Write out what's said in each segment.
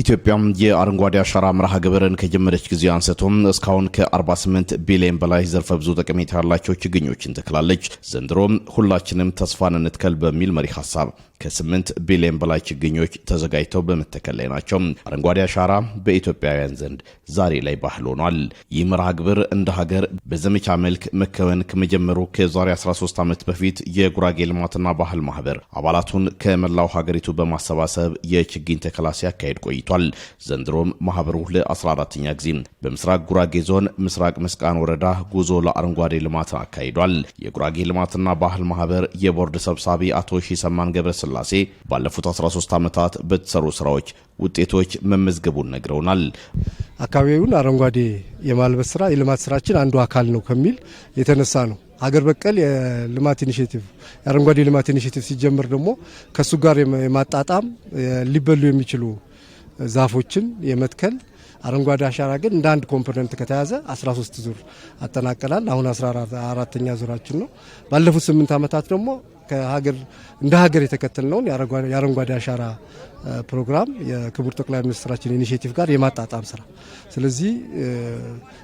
ኢትዮጵያም የአረንጓዴ አሻራ መርሃ ግብርን ከጀመረች ጊዜ አንስቶም እስካሁን ከ48 ቢሊዮን በላይ ዘርፈ ብዙ ጠቀሜታ ያላቸው ችግኞችን ተክላለች። ዘንድሮም ሁላችንም ተስፋን እንትከል በሚል መሪ ሐሳብ ከ8 ቢሊዮን በላይ ችግኞች ተዘጋጅተው በመተከል ላይ ናቸው። አረንጓዴ አሻራ በኢትዮጵያውያን ዘንድ ዛሬ ላይ ባህል ሆኗል። ይህ መርሃ ግብር እንደ ሀገር በዘመቻ መልክ መከወን ከመጀመሩ ከዛሬ 13 ዓመት በፊት የጉራጌ ልማትና ባህል ማህበር አባላቱን ከመላው ሀገሪቱ በማሰባሰብ የችግኝ ተከላ ሲያካሄድ ቆይቷል። ዘንድሮም ማህበሩ ለ14ኛ ጊዜ በምስራቅ ጉራጌ ዞን ምስራቅ መስቃን ወረዳ ጉዞ ለአረንጓዴ ልማት አካሂዷል። የጉራጌ ልማትና ባህል ማህበር የቦርድ ሰብሳቢ አቶ ሺሰማን ገብረስላሴ ባለፉት 13 ዓመታት በተሰሩ ስራዎች ውጤቶች መመዝገቡን ነግረውናል። አካባቢውን አረንጓዴ የማልበስ ስራ የልማት ስራችን አንዱ አካል ነው ከሚል የተነሳ ነው። ሀገር በቀል የልማት ኢኒሼቲቭ የአረንጓዴ ልማት ኢኒሼቲቭ ሲጀምር ደግሞ ከሱ ጋር የማጣጣም ሊበሉ የሚችሉ ዛፎችን የመትከል አረንጓዴ አሻራ ግን እንደ አንድ ኮምፖነንት ከተያዘ 13 ዙር አጠናቀናል። አሁን 14ኛ ዙራችን ነው። ባለፉት 8 ዓመታት ደግሞ ከሀገር እንደ ሀገር የተከተልነውን የአረንጓዴ አሻራ ፕሮግራም የክቡር ጠቅላይ ሚኒስትራችን ኢኒሼቲቭ ጋር የማጣጣም ስራ ስለዚህ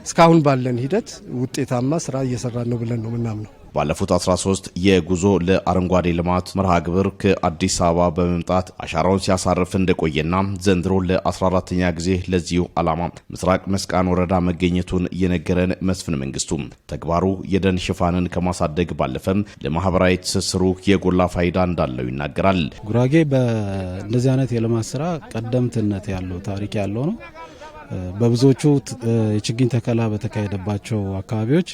እስካሁን ባለን ሂደት ውጤታማ ስራ እየሰራን ነው ብለን ነው ምናምነው። ባለፉት 13 የጉዞ ለአረንጓዴ ልማት መርሃ ግብር ከአዲስ አበባ በመምጣት አሻራውን ሲያሳርፍ እንደቆየና ዘንድሮ ለ14ኛ ጊዜ ለዚሁ ዓላማ ምስራቅ መስቃን ወረዳ መገኘቱን የነገረን መስፍን መንግስቱ ተግባሩ የደን ሽፋንን ከማሳደግ ባለፈም ለማህበራዊ ትስስሩ የጎላ ፋይዳ እንዳለው ይናገራል። ጉራጌ በእንደዚህ አይነት የልማት ስራ ቀደምትነት ያለው ታሪክ ያለው ነው። በብዙዎቹ የችግኝ ተከላ በተካሄደባቸው አካባቢዎች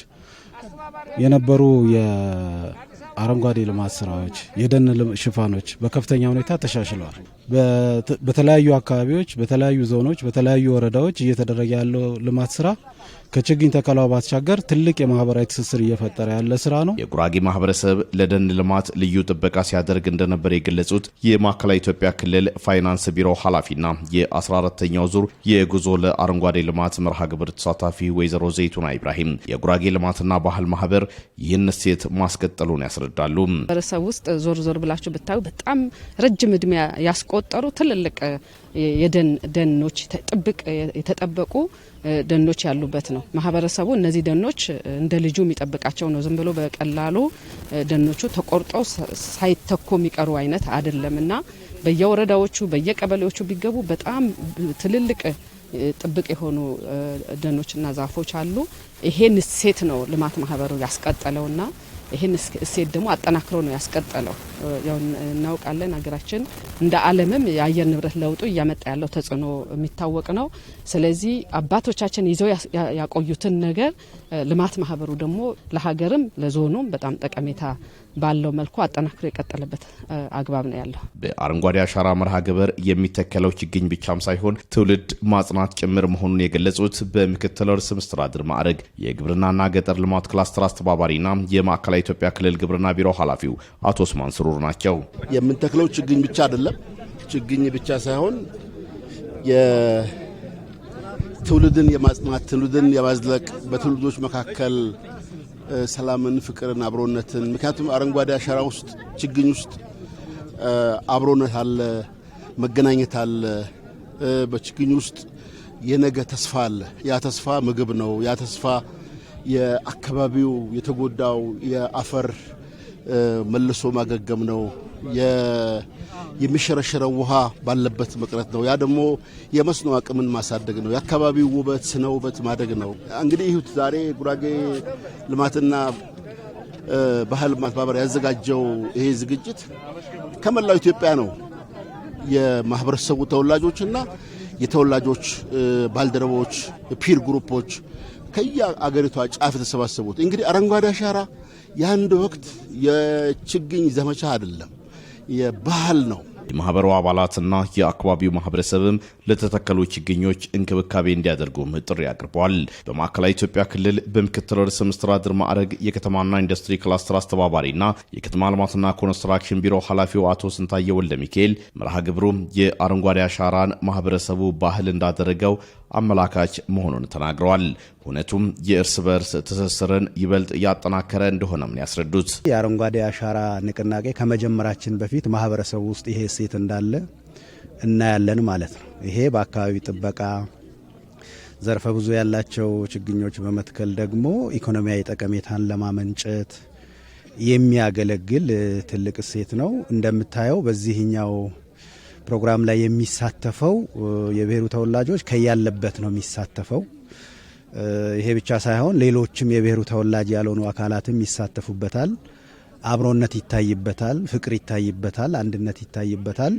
የነበሩ የአረንጓዴ ልማት ስራዎች የደን ሽፋኖች በከፍተኛ ሁኔታ ተሻሽለዋል። በተለያዩ አካባቢዎች በተለያዩ ዞኖች በተለያዩ ወረዳዎች እየተደረገ ያለው ልማት ስራ ከችግኝ ተከላው ባሻገር ትልቅ የማህበራዊ ትስስር እየፈጠረ ያለ ስራ ነው። የጉራጌ ማህበረሰብ ለደን ልማት ልዩ ጥበቃ ሲያደርግ እንደነበር የገለጹት የማዕከላዊ ኢትዮጵያ ክልል ፋይናንስ ቢሮ ኃላፊና የ14ኛው ዙር የጉዞ ለአረንጓዴ ልማት መርሃ ግብር ተሳታፊ ወይዘሮ ዘይቱና ኢብራሂም የጉራጌ ልማትና ባህል ማህበር ይህን እሴት ማስቀጠሉን ያስረዳሉ። ማህበረሰብ ውስጥ ዞር ዞር ብላችሁ ብታዩ በጣም ረጅም እድሜ ያስቆጠሩ ትልልቅ የደኖች ጥብቅ የተጠበቁ ደኖች ያሉበት ነው። ማህበረሰቡ እነዚህ ደኖች እንደ ልጁ የሚጠብቃቸው ነው። ዝም ብሎ በቀላሉ ደኖቹ ተቆርጠው ሳይተኩ የሚቀሩ አይነት አይደለምና በየወረዳዎቹ በየቀበሌዎቹ ቢገቡ በጣም ትልልቅ ጥብቅ የሆኑ ደኖችና ዛፎች አሉ። ይሄን እሴት ነው ልማት ማህበሩ ያስቀጠለውና ይሄን እሴት ደግሞ አጠናክሮ ነው ያስቀጠለው። ያው እናውቃለን ሀገራችን እንደ ዓለምም የአየር ንብረት ለውጡ እያመጣ ያለው ተጽዕኖ የሚታወቅ ነው። ስለዚህ አባቶቻችን ይዘው ያቆዩትን ነገር ልማት ማህበሩ ደግሞ ለሀገርም ለዞኑም በጣም ጠቀሜታ ባለው መልኩ አጠናክሮ የቀጠለበት አግባብ ነው ያለው። በአረንጓዴ አሻራ መርሃ ግብር የሚተከለው ችግኝ ብቻም ሳይሆን ትውልድ ማጽናት ጭምር መሆኑን የገለጹት በምክትል ርዕሰ መስተዳድር ማዕረግ የግብርናና ገጠር ልማት ክላስተር አስተባባሪና የማዕከላዊ ኢትዮጵያ ክልል ግብርና ቢሮ ኃላፊው አቶ ኡስማን ስሩር ናቸው። የምንተክለው ችግኝ ብቻ አይደለም። ችግኝ ብቻ ሳይሆን የትውልድን የማጽናት ትውልድን የማዝለቅ በትውልዶች መካከል ሰላምን፣ ፍቅርን፣ አብሮነትን ምክንያቱም አረንጓዴ አሻራ ውስጥ ችግኝ ውስጥ አብሮነት አለ፣ መገናኘት አለ። በችግኝ ውስጥ የነገ ተስፋ አለ። ያ ተስፋ ምግብ ነው። ያ ተስፋ የአካባቢው የተጎዳው የአፈር መልሶ ማገገም ነው። የሚሸረሸረው ውሃ ባለበት መቅረት ነው። ያ ደግሞ የመስኖ አቅምን ማሳደግ ነው። የአካባቢው ውበት ስነ ውበት ማደግ ነው። እንግዲህ ይሁት ዛሬ ጉራጌ ልማትና ባህል ልማት ማህበር ያዘጋጀው ይሄ ዝግጅት ከመላው ኢትዮጵያ ነው። የማህበረሰቡ ተወላጆችና የተወላጆች ባልደረቦች ፒር ግሩፖች ከየአገሪቷ ጫፍ የተሰባሰቡት እንግዲህ አረንጓዴ አሻራ የአንድ ወቅት የችግኝ ዘመቻ አይደለም፣ የባህል ነው። የማህበሩ አባላትና የአካባቢው ማህበረሰብም ለተተከሉ ችግኞች እንክብካቤ እንዲያደርጉም ጥሪ አቅርበዋል። በማዕከላዊ ኢትዮጵያ ክልል በምክትል ርዕሰ መስተዳድር ማዕረግ የከተማና ኢንዱስትሪ ክላስተር አስተባባሪና የከተማ ልማትና ኮንስትራክሽን ቢሮ ኃላፊው አቶ ስንታየ ወልደ ሚካኤል መርሃ ግብሩ የአረንጓዴ አሻራን ማህበረሰቡ ባህል እንዳደረገው አመላካች መሆኑን ተናግረዋል። ሁነቱም የእርስ በርስ ትስስርን ይበልጥ ያጠናከረ እንደሆነም ያስረዱት የአረንጓዴ አሻራ ንቅናቄ ከመጀመራችን በፊት ማህበረሰቡ ውስጥ ይሄ እሴት እንዳለ እናያለን ማለት ነው። ይሄ በአካባቢ ጥበቃ ዘርፈ ብዙ ያላቸው ችግኞች በመትከል ደግሞ ኢኮኖሚያዊ ጠቀሜታን ለማመንጨት የሚያገለግል ትልቅ እሴት ነው። እንደምታየው በዚህኛው ፕሮግራም ላይ የሚሳተፈው የብሔሩ ተወላጆች ከያለበት ነው የሚሳተፈው። ይሄ ብቻ ሳይሆን ሌሎችም የብሔሩ ተወላጅ ያልሆኑ አካላትም ይሳተፉበታል። አብሮነት ይታይበታል፣ ፍቅር ይታይበታል፣ አንድነት ይታይበታል።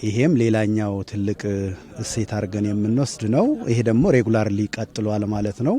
ይሄም ሌላኛው ትልቅ እሴት አድርገን የምንወስድ ነው። ይሄ ደግሞ ሬጉላርሊ ቀጥሏል ማለት ነው።